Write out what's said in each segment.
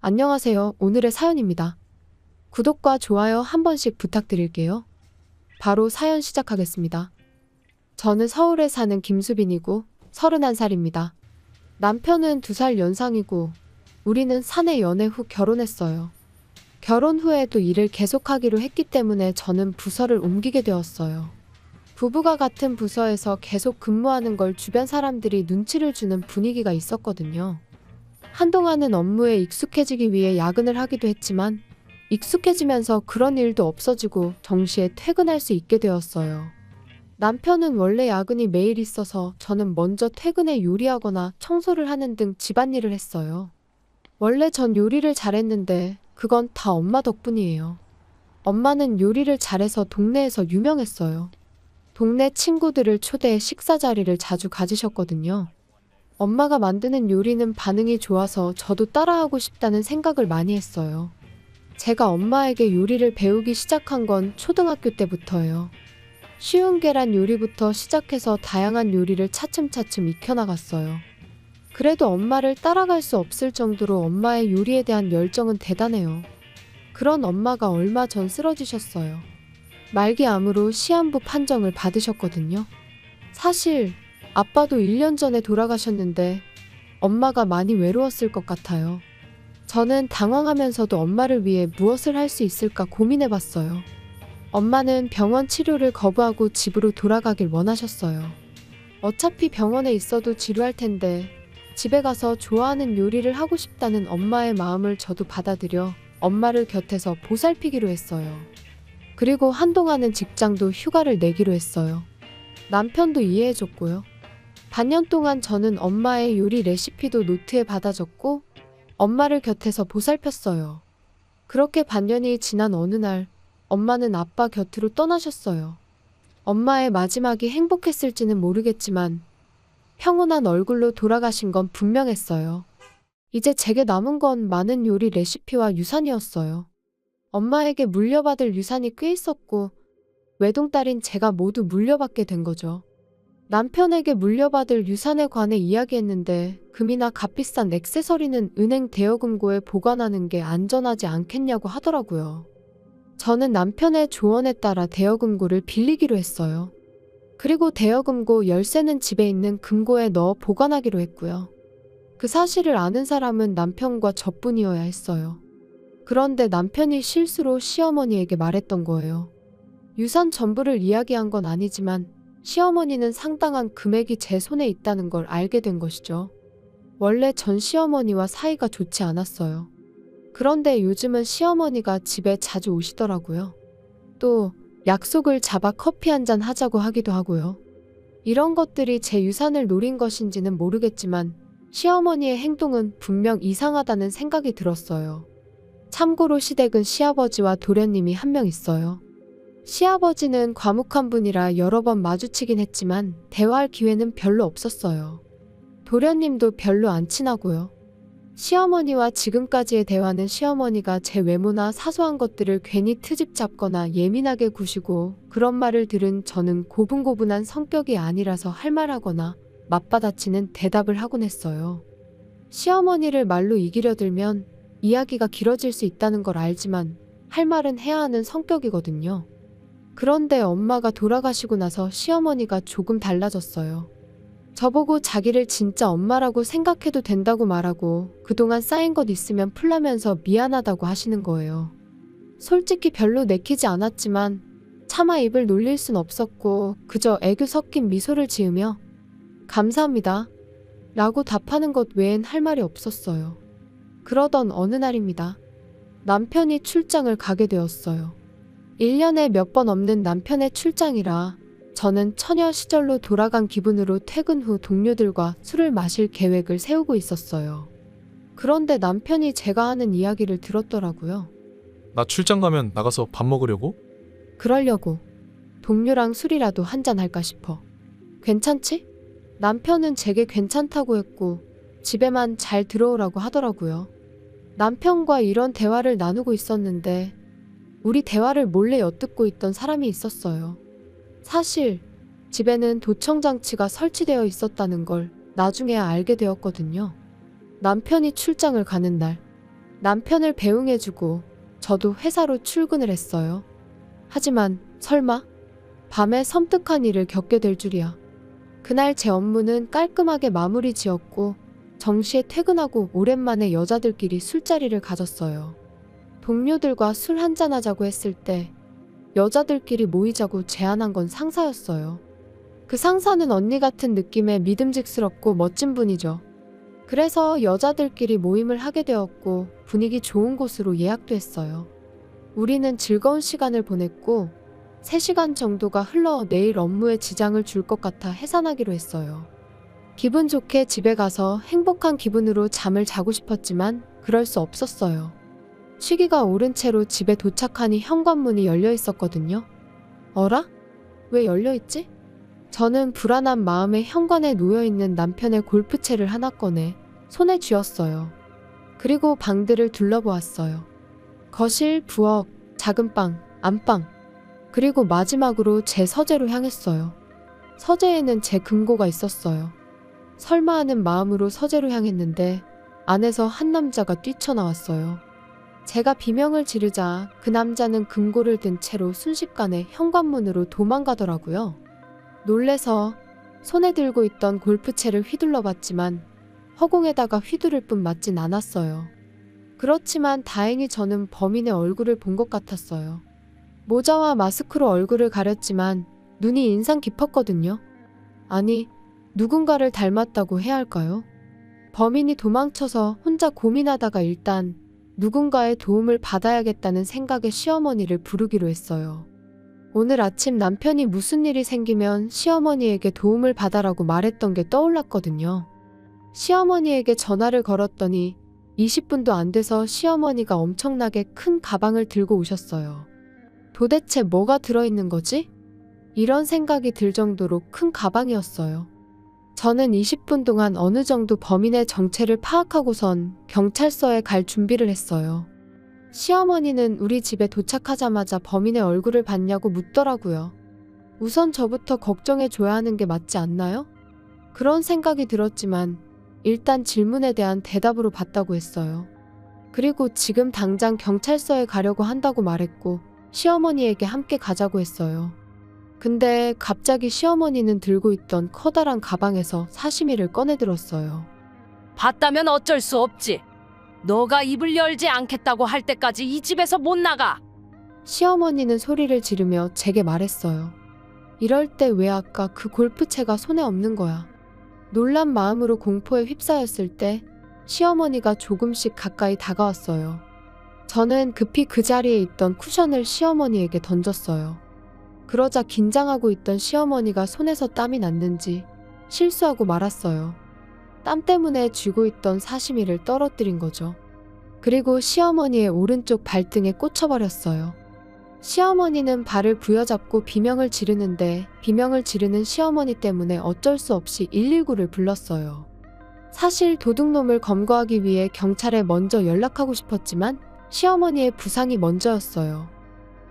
안녕하세요. 오늘의 사연입니다. 구독과 좋아요 한 번씩 부탁드릴게요. 바로 사연 시작하겠습니다. 저는 서울에 사는 김수빈이고 31살입니다. 남편은 2살 연상이고 우리는 사내 연애 후 결혼했어요. 결혼 후에도 일을 계속하기로 했기 때문에 저는 부서를 옮기게 되었어요. 부부가 같은 부서에서 계속 근무하는 걸 주변 사람들이 눈치를 주는 분위기가 있었거든요. 한동안은 업무에 익숙해지기 위해 야근을 하기도 했지만 익숙해지면서 그런 일도 없어지고 정시에 퇴근할 수 있게 되었어요. 남편은 원래 야근이 매일 있어서 저는 먼저 퇴근해 요리하거나 청소를 하는 등 집안일을 했어요. 원래 전 요리를 잘했는데 그건 다 엄마 덕분이에요. 엄마는 요리를 잘해서 동네에서 유명했어요. 동네 친구들을 초대해 식사 자리를 자주 가지셨거든요. 엄마가 만드는 요리는 반응이 좋아서 저도 따라하고 싶다는 생각을 많이 했어요. 제가 엄마에게 요리를 배우기 시작한 건 초등학교 때부터예요. 쉬운 계란 요리부터 시작해서 다양한 요리를 차츰차츰 익혀나갔어요. 그래도 엄마를 따라갈 수 없을 정도로 엄마의 요리에 대한 열정은 대단해요. 그런 엄마가 얼마 전 쓰러지셨어요. 말기암으로 시한부 판정을 받으셨거든요. 사실 아빠도 1년 전에 돌아가셨는데 엄마가 많이 외로웠을 것 같아요. 저는 당황하면서도 엄마를 위해 무엇을 할 수 있을까 고민해봤어요. 엄마는 병원 치료를 거부하고 집으로 돌아가길 원하셨어요. 어차피 병원에 있어도 지루할 텐데 집에 가서 좋아하는 요리를 하고 싶다는 엄마의 마음을 저도 받아들여 엄마를 곁에서 보살피기로 했어요. 그리고 한동안은 직장도 휴가를 내기로 했어요. 남편도 이해해줬고요. 반년 동안 저는 엄마의 요리 레시피도 노트에 받아 적고 엄마를 곁에서 보살폈어요. 그렇게 반년이 지난 어느 날 엄마는 아빠 곁으로 떠나셨어요. 엄마의 마지막이 행복했을지는 모르겠지만 평온한 얼굴로 돌아가신 건 분명했어요. 이제 제게 남은 건 많은 요리 레시피와 유산이었어요. 엄마에게 물려받을 유산이 꽤 있었고 외동딸인 제가 모두 물려받게 된 거죠. 남편에게 물려받을 유산에 관해 이야기했는데 금이나 값비싼 액세서리는 은행 대여금고에 보관하는 게 안전하지 않겠냐고 하더라고요. 저는 남편의 조언에 따라 대여금고를 빌리기로 했어요. 그리고 대여금고 열쇠는 집에 있는 금고에 넣어 보관하기로 했고요. 그 사실을 아는 사람은 남편과 저뿐이어야 했어요. 그런데 남편이 실수로 시어머니에게 말했던 거예요. 유산 전부를 이야기한 건 아니지만 시어머니는 상당한 금액이 제 손에 있다는 걸 알게 된 것이죠. 원래 전 시어머니와 사이가 좋지 않았어요. 그런데 요즘은 시어머니가 집에 자주 오시더라고요. 또 약속을 잡아 커피 한잔 하자고 하기도 하고요. 이런 것들이 제 유산을 노린 것인지는 모르겠지만 시어머니의 행동은 분명 이상하다는 생각이 들었어요. 참고로 시댁은 시아버지와 도련님이 한 명 있어요. 시아버지는 과묵한 분이라 여러 번 마주치긴 했지만 대화할 기회는 별로 없었어요. 도련님도 별로 안 친하고요. 시어머니와 지금까지의 대화는 시어머니가 제 외모나 사소한 것들을 괜히 트집 잡거나 예민하게 구시고 그런 말을 들은 저는 고분고분한 성격이 아니라서 할 말하거나 맞받아치는 대답을 하곤 했어요. 시어머니를 말로 이기려 들면 이야기가 길어질 수 있다는 걸 알지만 할 말은 해야 하는 성격이거든요. 그런데 엄마가 돌아가시고 나서 시어머니가 조금 달라졌어요. 저보고 자기를 진짜 엄마라고 생각해도 된다고 말하고 그동안 쌓인 것 있으면 풀라면서 미안하다고 하시는 거예요. 솔직히 별로 내키지 않았지만 차마 입을 놀릴 순 없었고 그저 애교 섞인 미소를 지으며 감사합니다 라고 답하는 것 외엔 할 말이 없었어요. 그러던 어느 날입니다. 남편이 출장을 가게 되었어요. 1년에 몇 번 없는 남편의 출장이라 저는 처녀 시절로 돌아간 기분으로 퇴근 후 동료들과 술을 마실 계획을 세우고 있었어요. 그런데 남편이 제가 하는 이야기를 들었더라고요. 나 출장 가면 나가서 밥 먹으려고? 그러려고. 동료랑 술이라도 한잔 할까 싶어. 괜찮지? 남편은 제게 괜찮다고 했고 집에만 잘 들어오라고 하더라고요. 남편과 이런 대화를 나누고 있었는데 우리 대화를 몰래 엿듣고 있던 사람이 있었어요. 사실 집에는 도청장치가 설치되어 있었다는 걸 나중에야 알게 되었거든요. 남편이 출장을 가는 날 남편을 배웅해주고 저도 회사로 출근을 했어요. 하지만 설마 밤에 섬뜩한 일을 겪게 될 줄이야. 그날 제 업무는 깔끔하게 마무리 지었고 정시에 퇴근하고 오랜만에 여자들끼리 술자리를 가졌어요. 동료들과 술 한잔하자고 했을 때 여자들끼리 모이자고 제안한 건 상사였어요. 그 상사는 언니 같은 느낌의 믿음직스럽고 멋진 분이죠. 그래서 여자들끼리 모임을 하게 되었고 분위기 좋은 곳으로 예약도 했어요. 우리는 즐거운 시간을 보냈고 3시간 정도가 흘러 내일 업무에 지장을 줄 것 같아 해산하기로 했어요. 기분 좋게 집에 가서 행복한 기분으로 잠을 자고 싶었지만 그럴 수 없었어요. 시기가 오른 채로 집에 도착하니 현관문이 열려 있었거든요. 어라? 왜 열려 있지? 저는 불안한 마음에 현관에 놓여있는 남편의 골프채를 하나 꺼내 손에 쥐었어요. 그리고 방들을 둘러보았어요. 거실, 부엌, 작은 방, 안방, 그리고 마지막으로 제 서재로 향했어요. 서재에는 제 금고가 있었어요. 설마 하는 마음으로 서재로 향했는데 안에서 한 남자가 뛰쳐나왔어요. 제가 비명을 지르자 그 남자는 금고를 든 채로 순식간에 현관문으로 도망가더라고요. 놀래서 손에 들고 있던 골프채를 휘둘러 봤지만 허공에다가 휘두를 뿐 맞진 않았어요. 그렇지만 다행히 저는 범인의 얼굴을 본 것 같았어요. 모자와 마스크로 얼굴을 가렸지만 눈이 인상 깊었거든요. 아니, 누군가를 닮았다고 해야 할까요? 범인이 도망쳐서 혼자 고민하다가 일단 누군가의 도움을 받아야겠다는 생각에 시어머니를 부르기로 했어요. 오늘 아침 남편이 무슨 일이 생기면 시어머니에게 도움을 받아라고 말했던 게 떠올랐거든요. 시어머니에게 전화를 걸었더니 20분도 안 돼서 시어머니가 엄청나게 큰 가방을 들고 오셨어요. 도대체 뭐가 들어있는 거지? 이런 생각이 들 정도로 큰 가방이었어요. 저는 20분 동안 어느 정도 범인의 정체를 파악하고선 경찰서에 갈 준비를 했어요. 시어머니는 우리 집에 도착하자마자 범인의 얼굴을 봤냐고 묻더라고요. 우선 저부터 걱정해줘야 하는 게 맞지 않나요? 그런 생각이 들었지만 일단 질문에 대한 대답으로 봤다고 했어요. 그리고 지금 당장 경찰서에 가려고 한다고 말했고 시어머니에게 함께 가자고 했어요. 근데 갑자기 시어머니는 들고 있던 커다란 가방에서 사시미를 꺼내 들었어요. 봤다면 어쩔 수 없지. 너가 입을 열지 않겠다고 할 때까지 이 집에서 못 나가. 시어머니는 소리를 지르며 제게 말했어요. 이럴 때 왜 아까 그 골프채가 손에 없는 거야. 놀란 마음으로 공포에 휩싸였을 때 시어머니가 조금씩 가까이 다가왔어요. 저는 급히 그 자리에 있던 쿠션을 시어머니에게 던졌어요. 그러자 긴장하고 있던 시어머니가 손에서 땀이 났는지 실수하고 말았어요. 땀 때문에 쥐고 있던 사시미를 떨어뜨린 거죠. 그리고 시어머니의 오른쪽 발등에 꽂혀버렸어요. 시어머니는 발을 부여잡고 비명을 지르는데 비명을 지르는 시어머니 때문에 어쩔 수 없이 119를 불렀어요. 사실 도둑놈을 검거하기 위해 경찰에 먼저 연락하고 싶었지만 시어머니의 부상이 먼저였어요.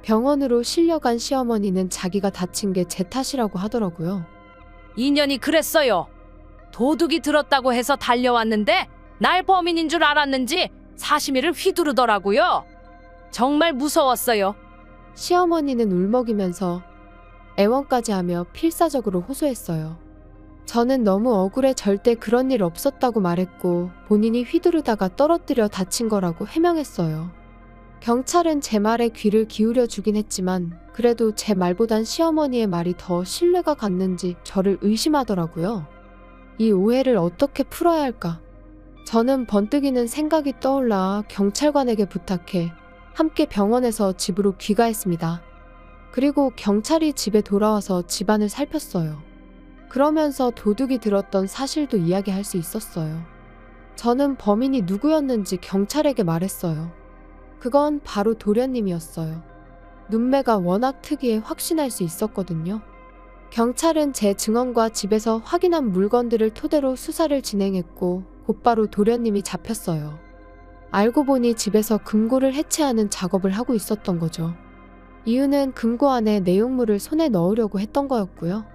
병원으로 실려간 시어머니는 자기가 다친 게 제 탓이라고 하더라고요. 인연이 그랬어요. 도둑이 들었다고 해서 달려왔는데 날 범인인 줄 알았는지 사시미를 휘두르더라고요. 정말 무서웠어요. 시어머니는 울먹이면서 애원까지 하며 필사적으로 호소했어요. 저는 너무 억울해 절대 그런 일 없었다고 말했고 본인이 휘두르다가 떨어뜨려 다친 거라고 해명했어요. 경찰은 제 말에 귀를 기울여 주긴 했지만 그래도 제 말보단 시어머니의 말이 더 신뢰가 갔는지 저를 의심하더라고요. 이 오해를 어떻게 풀어야 할까? 저는 번뜩이는 생각이 떠올라 경찰관에게 부탁해 함께 병원에서 집으로 귀가했습니다. 그리고 경찰이 집에 돌아와서 집안을 살폈어요. 그러면서 도둑이 들었던 사실도 이야기할 수 있었어요. 저는 범인이 누구였는지 경찰에게 말했어요. 그건 바로 도련님이었어요. 눈매가 워낙 특이해 확신할 수 있었거든요. 경찰은 제 증언과 집에서 확인한 물건들을 토대로 수사를 진행했고 곧바로 도련님이 잡혔어요. 알고 보니 집에서 금고를 해체하는 작업을 하고 있었던 거죠. 이유는 금고 안에 내용물을 손에 넣으려고 했던 거였고요.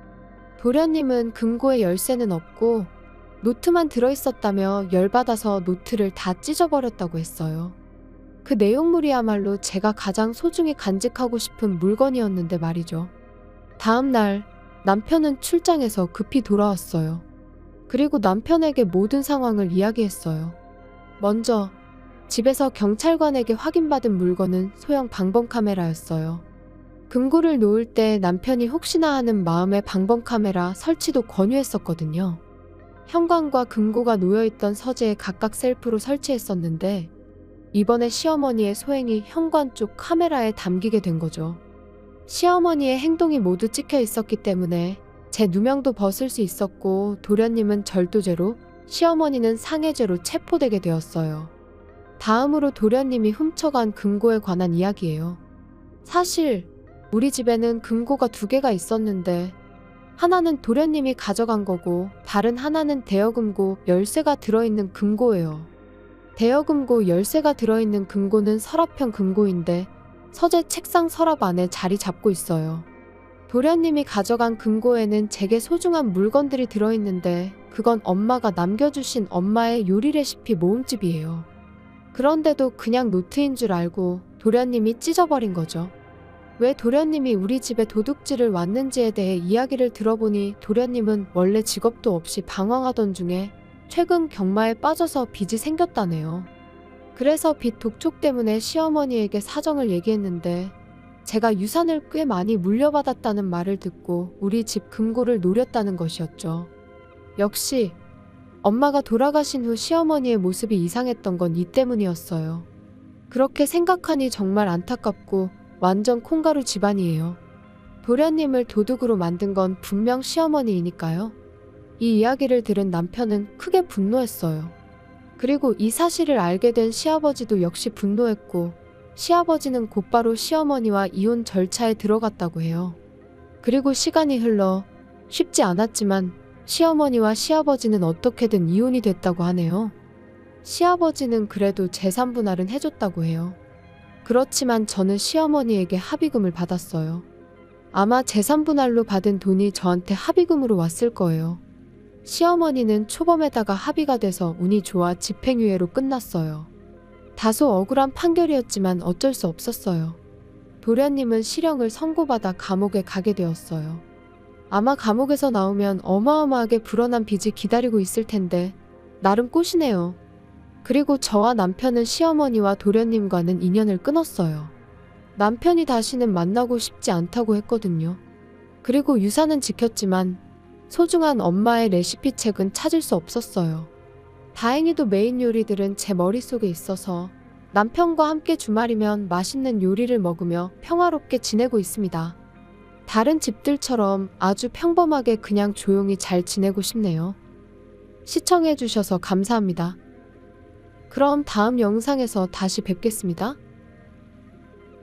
도련님은 금고에 열쇠는 없고 노트만 들어있었다며 열받아서 노트를 다 찢어버렸다고 했어요. 그 내용물이야말로 제가 가장 소중히 간직하고 싶은 물건이었는데 말이죠. 다음 날 남편은 출장에서 급히 돌아왔어요. 그리고 남편에게 모든 상황을 이야기했어요. 먼저 집에서 경찰관에게 확인받은 물건은 소형 방범 카메라였어요. 금고를 놓을 때 남편이 혹시나 하는 마음에 방범 카메라 설치도 권유했었거든요. 현관과 금고가 놓여있던 서재에 각각 셀프로 설치했었는데 이번에 시어머니의 소행이 현관 쪽 카메라에 담기게 된 거죠. 시어머니의 행동이 모두 찍혀 있었기 때문에 제 누명도 벗을 수 있었고 도련님은 절도죄로, 시어머니는 상해죄로 체포되게 되었어요. 다음으로 도련님이 훔쳐간 금고에 관한 이야기예요. 사실 우리 집에는 금고가 2개가 있었는데 하나는 도련님이 가져간 거고 다른 하나는 대여금고 열쇠가 들어있는 금고예요. 대여금고 열쇠가 들어있는 금고는 서랍형 금고인데 서재 책상 서랍 안에 자리 잡고 있어요. 도련님이 가져간 금고에는 제게 소중한 물건들이 들어있는데 그건 엄마가 남겨주신 엄마의 요리 레시피 모음집이에요. 그런데도 그냥 노트인 줄 알고 도련님이 찢어버린 거죠. 왜 도련님이 우리 집에 도둑질을 왔는지에 대해 이야기를 들어보니 도련님은 원래 직업도 없이 방황하던 중에 최근 경마에 빠져서 빚이 생겼다네요. 그래서 빚 독촉 때문에 시어머니에게 사정을 얘기했는데 제가 유산을 꽤 많이 물려받았다는 말을 듣고 우리 집 금고를 노렸다는 것이었죠. 역시 엄마가 돌아가신 후 시어머니의 모습이 이상했던 건 이 때문이었어요. 그렇게 생각하니 정말 안타깝고 완전 콩가루 집안이에요. 도련님을 도둑으로 만든 건 분명 시어머니이니까요. 이 이야기를 들은 남편은 크게 분노했어요. 그리고 이 사실을 알게 된 시아버지도 역시 분노했고 시아버지는 곧바로 시어머니와 이혼 절차에 들어갔다고 해요. 그리고 시간이 흘러 쉽지 않았지만 시어머니와 시아버지는 어떻게든 이혼이 됐다고 하네요. 시아버지는 그래도 재산 분할은 해줬다고 해요. 그렇지만 저는 시어머니에게 합의금을 받았어요. 아마 재산 분할로 받은 돈이 저한테 합의금으로 왔을 거예요. 시어머니는 초범에다가 합의가 돼서 운이 좋아 집행유예로 끝났어요. 다소 억울한 판결이었지만 어쩔 수 없었어요. 도련님은 실형을 선고받아 감옥에 가게 되었어요. 아마 감옥에서 나오면 어마어마하게 불어난 빚이 기다리고 있을 텐데 나름 꼬시네요. 그리고 저와 남편은 시어머니와 도련님과는 인연을 끊었어요. 남편이 다시는 만나고 싶지 않다고 했거든요. 그리고 유산은 지켰지만 소중한 엄마의 레시피 책은 찾을 수 없었어요. 다행히도 메인 요리들은 제 머릿속에 있어서 남편과 함께 주말이면 맛있는 요리를 먹으며 평화롭게 지내고 있습니다. 다른 집들처럼 아주 평범하게 그냥 조용히 잘 지내고 싶네요. 시청해주셔서 감사합니다. 그럼 다음 영상에서 다시 뵙겠습니다.